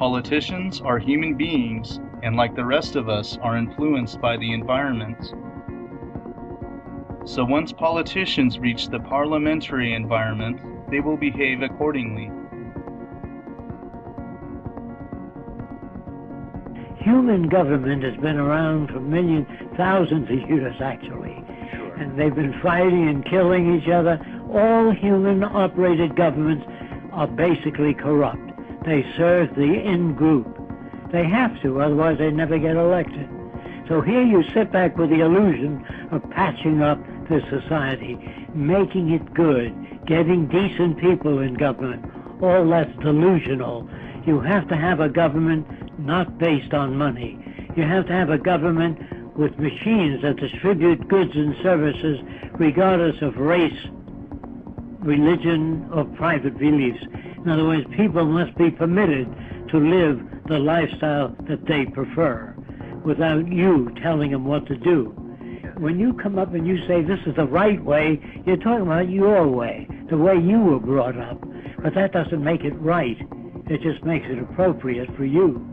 Politicians are human beings and, like the rest of us, are influenced by the environment. So once politicians reach the parliamentary environment, they will behave accordingly. Human government has been around for thousands of years, actually. Sure. And they've been fighting and killing each other. All human-operated governments are basically corrupt. They serve the in-group. They have to, otherwise they never get elected. So here you sit back with the illusion of patching up this society, making it good, getting decent people in government. All that's delusional. You have to have a government not based on money. You have to have a government with machines that distribute goods and services regardless of race, religion, or private beliefs. In other words, people must be permitted to live the lifestyle that they prefer without you telling them what to do. When you come up and you say this is the right way, you're talking about your way, the way you were brought up. But that doesn't make it right. It just makes it appropriate for you.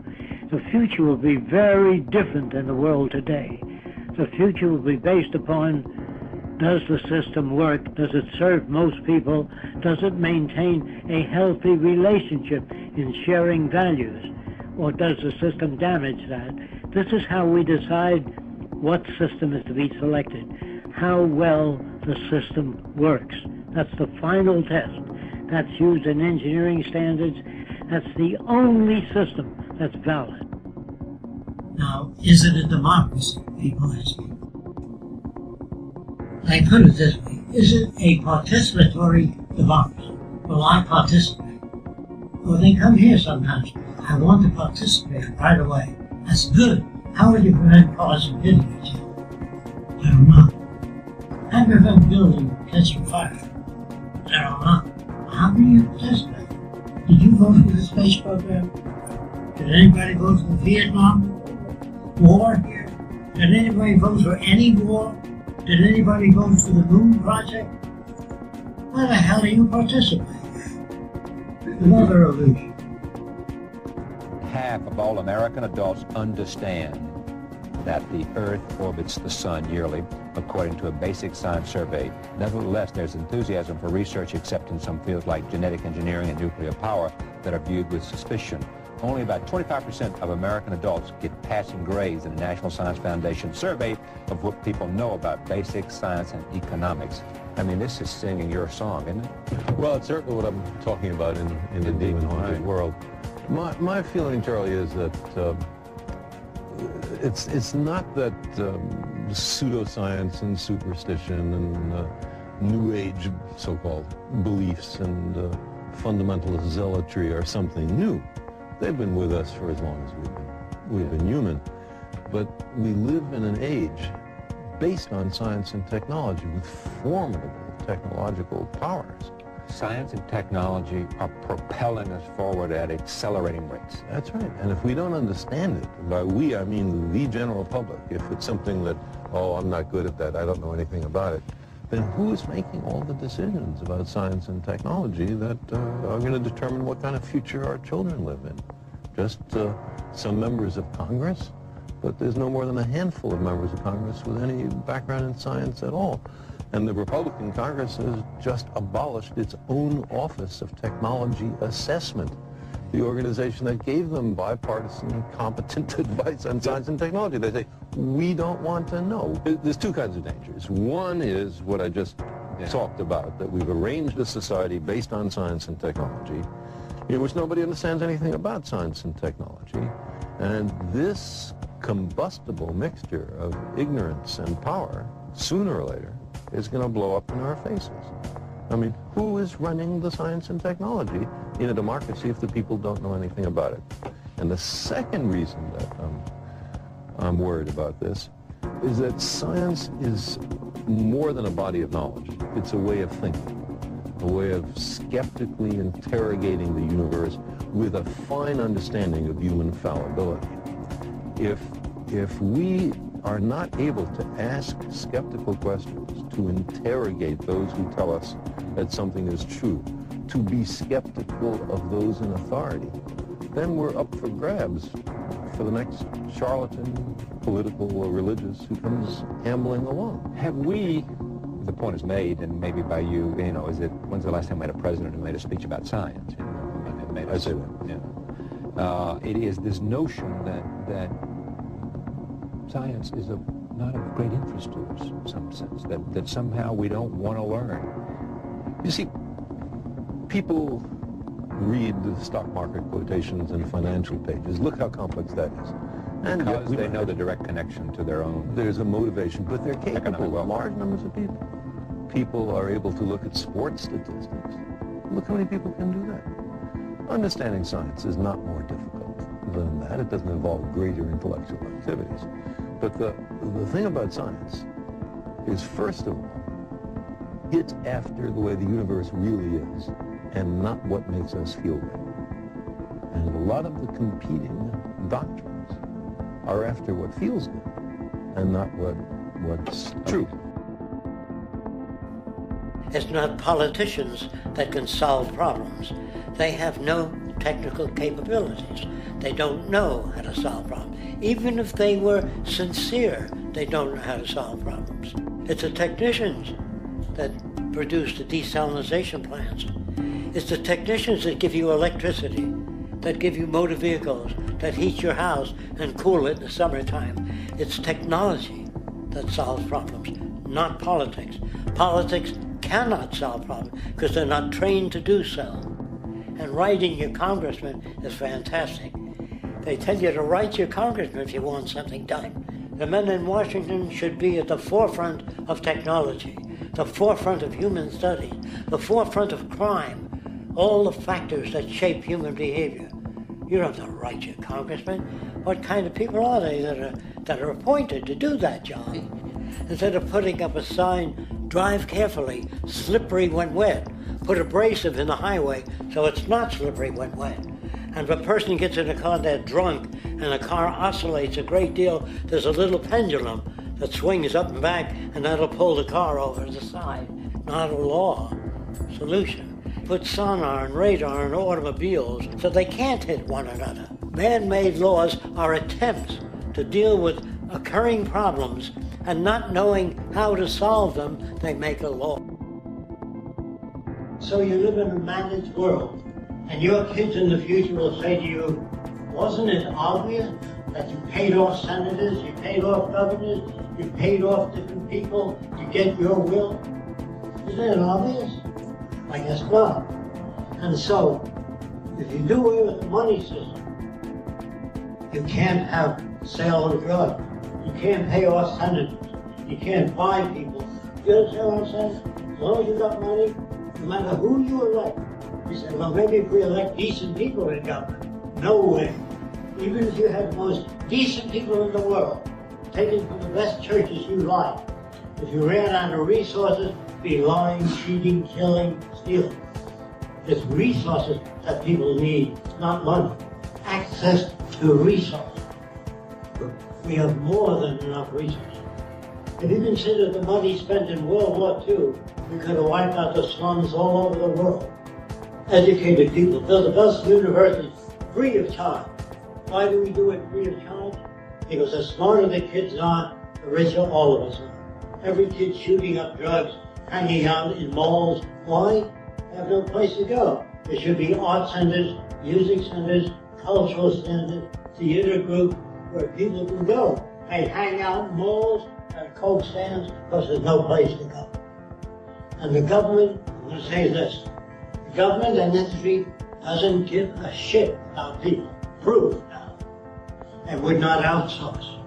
The future will be very different than the world today. The future will be based upon, does the system work? Does it serve most people? Does it maintain a healthy relationship in sharing values? Or does the system damage that? This is how we decide what system is to be selected, how well the system works. That's the final test. That's used in engineering standards. That's the only system that's valid. Now, is it a democracy? People ask me. I put it this way. Is it a participatory democracy? Will I participate? Well, they come here sometimes. I want to participate right away. That's good. How will you prevent cars from hitting each other? I don't know. How do you prevent building catching fire? I don't know. How can you participate? Did you go through the space program? Did anybody go to the Vietnam War here? Did anybody vote for any war? Did anybody vote for the Moon Project? Why the hell do you participate? Another illusion. Half of all American adults understand that the Earth orbits the Sun yearly, according to a basic science survey. Nevertheless, there's enthusiasm for research, except in some fields like genetic engineering and nuclear power that are viewed with suspicion. Only about 25% of American adults get passing grades in the National Science Foundation survey of what people know about basic science and economics. I mean, this is singing your song, isn't it? Well, it's certainly what I'm talking about in the demon-haunted world. My feeling, Charlie, is that it's not that pseudoscience and superstition and New Age so-called beliefs and fundamentalist zealotry are something new. They've been with us for as long as we've been human. But we live in an age based on science and technology with formidable technological powers. Science and technology are propelling us forward at accelerating rates. That's right. And if we don't understand it, by we I mean the general public, if it's something that, oh, I'm not good at that, I don't know anything about it, then who is making all the decisions about science and technology that are going to determine what kind of future our children live in? Just some members of Congress? But there's no more than a handful of members of Congress with any background in science at all. And the Republican Congress has just abolished its own Office of Technology Assessment, the organization that gave them bipartisan, competent advice on science and technology. They say, we don't want to know. There's two kinds of dangers. One is what I just talked about, that we've arranged a society based on science and technology, in which nobody understands anything about science and technology. And this combustible mixture of ignorance and power, sooner or later, is going to blow up in our faces. I mean, who is running the science and technology in a democracy if the people don't know anything about it? And the second reason that I'm worried about this is that science is more than a body of knowledge. It's a way of thinking, a way of skeptically interrogating the universe with a fine understanding of human fallibility. If we are not able to ask skeptical questions, to interrogate those who tell us that something is true, to be skeptical of those in authority, then we're up for grabs for the next charlatan, political or religious, who comes ambling along. Have we, the point is made, and maybe by you, is it, when's the last time we had a president who made a speech about science? I say that. It is this notion that science is not of great interest to us in some sense, that somehow we don't want to learn. You see, people read the stock market quotations and financial pages. Look how complex that is. And because they know the direct connection to their own. There's a motivation, but they're capable. Well. Large numbers of people. People are able to look at sports statistics. Look how many people can do that. Understanding science is not more difficult than that. It doesn't involve greater intellectual activities. But the thing about science is, first of all, it's after the way the universe really is, and not what makes us feel good. And a lot of the competing doctrines are after what feels good, and not what's true. It's not politicians that can solve problems. They have no technical capabilities. They don't know how to solve problems. Even if they were sincere, they don't know how to solve problems. It's the technicians that produce the desalination plants. It's the technicians that give you electricity, that give you motor vehicles, that heat your house and cool it in the summertime. It's technology that solves problems, not politics. Politics cannot solve problems because they're not trained to do so. And writing your congressman is fantastic. They tell you to write your congressman if you want something done. The men in Washington should be at the forefront of technology, the forefront of human studies, the forefront of crime, all the factors that shape human behavior. You don't have to write your congressman. What kind of people are they that are appointed to do that job? Instead of putting up a sign, drive carefully, slippery when wet, put abrasive in the highway so it's not slippery when wet. And if a person gets in a car, they're drunk, and the car oscillates a great deal, there's a little pendulum that swings up and back, and that'll pull the car over to the side. Not a law. Solution. Put sonar and radar in automobiles so they can't hit one another. Man-made laws are attempts to deal with occurring problems, and not knowing how to solve them, they make a law. So you live in a managed world, and your kids in the future will say to you, wasn't it obvious that you paid off senators, you paid off governors, you paid off different people to get your will? Isn't it obvious? I guess not. And so, if you do away with the money system, you can't have sale of drugs. You can't pay off senators. You can't buy people. You understand what I'm saying? As long as you got money, no matter who you elect. You say, well, maybe if we elect decent people in government. No way. Even if you had the most decent people in the world, taken from the best churches you like, if you ran out of resources, be lying, cheating, killing, stealing. It's resources that people need, not money. Access to resources. We have more than enough resources. If you consider the money spent in World War II, we could have wiped out the slums all over the world. Educated people, build the best universities free of charge. Why do we do it free of charge? Because the smarter the kids are, the richer all of us are. Every kid shooting up drugs, hanging out in malls. Why? They have no place to go. There should be art centers, music centers, cultural centers, theater groups where people can go and hang out in malls and coke stands because there's no place to go. And the government, I'm going to say this, the government and industry doesn't give a shit about people. Proof now. And would not outsource.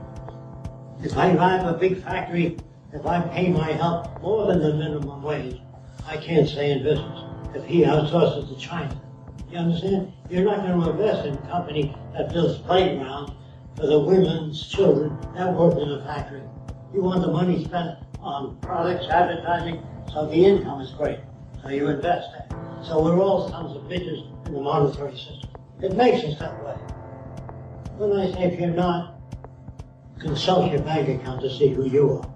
If I have a big factory, if I pay my help more than the minimum wage, I can't stay in business. If he outsources to China. You understand? You're not going to invest in a company that builds playgrounds for the women's children that work in a factory. You want the money spent on products, advertising, so the income is great. So you invest that. So we're all sons of bitches in the monetary system. It makes us that way. When I say if you're not, consult your bank account to see who you are.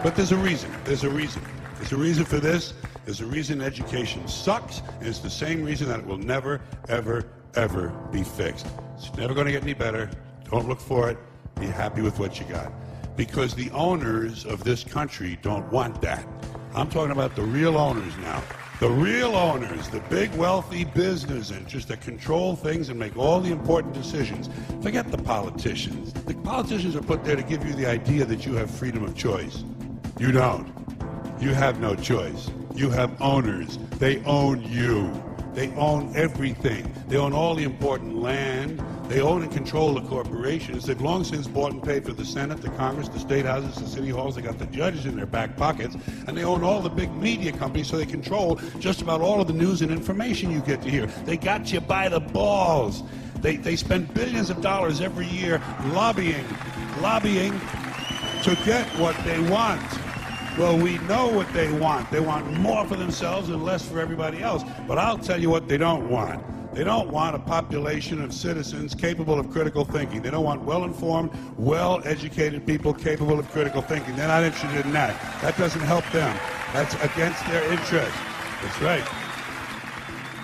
But there's a reason. There's a reason for this, There's a reason education sucks, and it's the same reason that it will never, ever, ever be fixed. It's never going to get any better. Don't look for it. Be happy with what you got. Because the owners of this country don't want that. I'm talking about the real owners now. The real owners, the big wealthy business interests that control things and make all the important decisions. Forget the politicians. The politicians are put there to give you the idea that you have freedom of choice. You don't. You have no choice. You have owners. They own you. They own everything. They own all the important land. They own and control the corporations. They've long since bought and paid for the Senate, the Congress, the state houses, the city halls. They got the judges in their back pockets. And they own all the big media companies, so they control just about all of the news and information you get to hear. They got you by the balls. They spend billions of dollars every year lobbying to get what they want. Well, we know what they want. They want more for themselves and less for everybody else. But I'll tell you what they don't want. They don't want a population of citizens capable of critical thinking. They don't want well-informed, well-educated people capable of critical thinking. They're not interested in that. That doesn't help them. That's against their interest. That's right.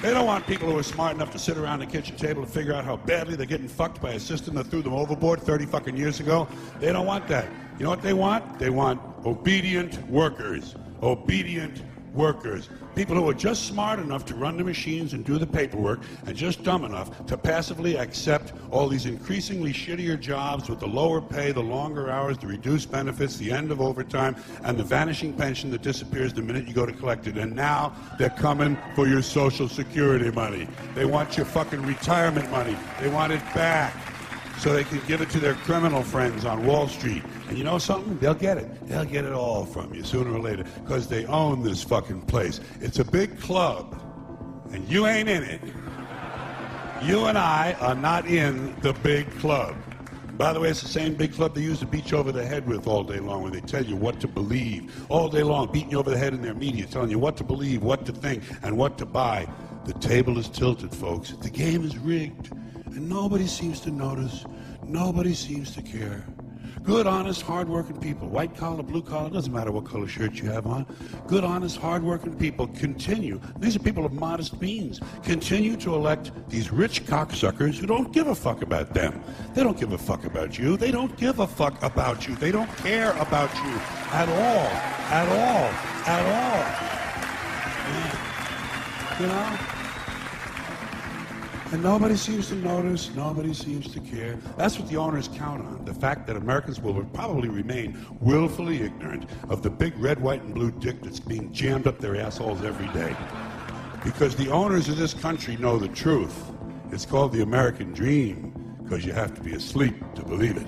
They don't want people who are smart enough to sit around the kitchen table and figure out how badly they're getting fucked by a system that threw them overboard 30 fucking years ago. They don't want that. You know what they want? They want obedient workers. Obedient workers. People who are just smart enough to run the machines and do the paperwork and just dumb enough to passively accept all these increasingly shittier jobs with the lower pay, the longer hours, the reduced benefits, the end of overtime, and the vanishing pension that disappears the minute you go to collect it. And now they're coming for your Social Security money. They want your fucking retirement money. They want it back so they can give it to their criminal friends on Wall Street. And you know something? They'll get it. They'll get it all from you sooner or later because they own this fucking place. It's a big club, and you ain't in it. You and I are not in the big club. By the way, it's the same big club they use to beat you over the head with all day long when they tell you what to believe. All day long, beating you over the head in their media, telling you what to believe, what to think, and what to buy. The table is tilted, folks. The game is rigged. And nobody seems to notice. Nobody seems to care. Good, honest, hard-working people, white collar, blue collar, doesn't matter what color shirt you have on. Good, honest, hard-working people continue. These are people of modest means. Continue to elect these rich cocksuckers who don't give a fuck about them. They don't give a fuck about you. They don't give a fuck about you. They don't care about you at all. At all. At all. You know? And nobody seems to notice, nobody seems to care. That's what the owners count on, the fact that Americans will probably remain willfully ignorant of the big red, white, and blue dick that's being jammed up their assholes every day. Because the owners of this country know the truth. It's called the American dream, because you have to be asleep to believe it.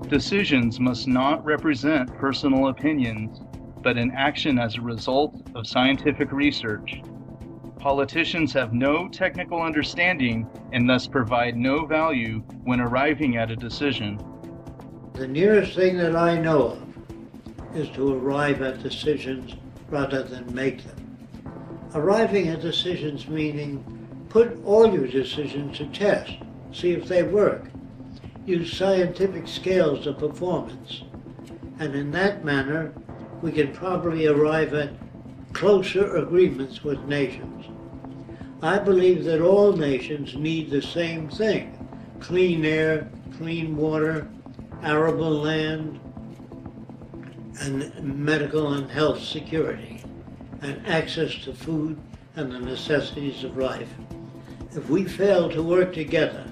Decisions must not represent personal opinions, but an action as a result of scientific research. Politicians have no technical understanding and thus provide no value when arriving at a decision. The nearest thing that I know of is to arrive at decisions rather than make them. Arriving at decisions meaning put all your decisions to test, see if they work. Use scientific scales of performance. And in that manner, we can probably arrive at closer agreements with nations. I believe that all nations need the same thing: clean air, clean water, arable land, and medical and health security, and access to food and the necessities of life. If we fail to work together,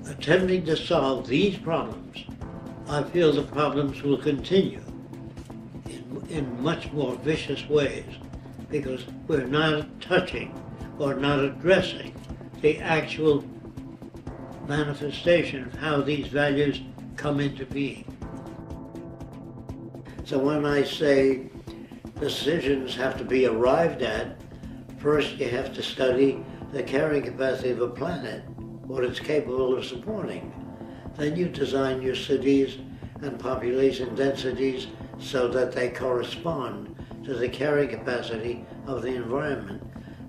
attempting to solve these problems, I feel the problems will continue in much more vicious ways because we're not touching or not addressing the actual manifestation of how these values come into being. So when I say decisions have to be arrived at, first you have to study the carrying capacity of a planet, what it's capable of supporting. Then you design your cities and population densities so that they correspond to the carrying capacity of the environment.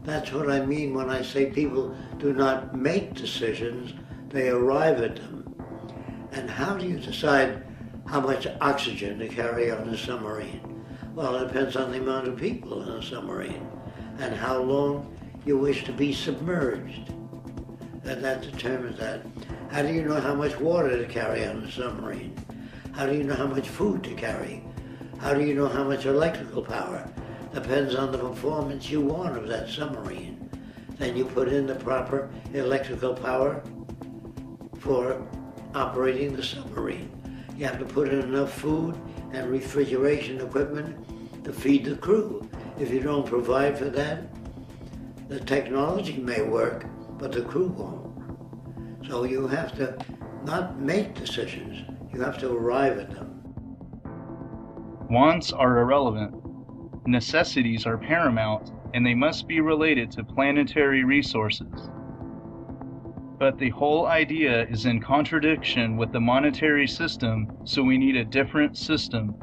That's what I mean when I say people do not make decisions, they arrive at them. And how do you decide how much oxygen to carry on a submarine? Well, it depends on the amount of people in a submarine and how long you wish to be submerged. And that determines that. How do you know how much water to carry on a submarine? How do you know how much food to carry? How do you know how much electrical power? Depends on the performance you want of that submarine. Then you put in the proper electrical power for operating the submarine. You have to put in enough food and refrigeration equipment to feed the crew. If you don't provide for that, the technology may work, but the crew won't. So you have to not make decisions, you have to arrive at them. Wants are irrelevant. Necessities are paramount, and they must be related to planetary resources. But the whole idea is in contradiction with the monetary system, so we need a different system.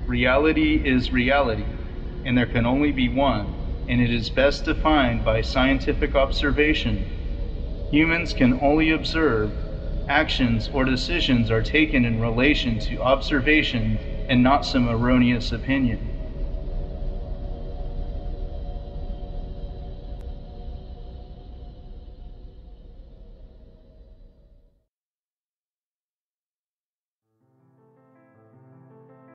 Reality is reality, and there can only be one, and it is best defined by scientific observation. Humans can only observe. Actions or decisions are taken in relation to observation and not some erroneous opinion.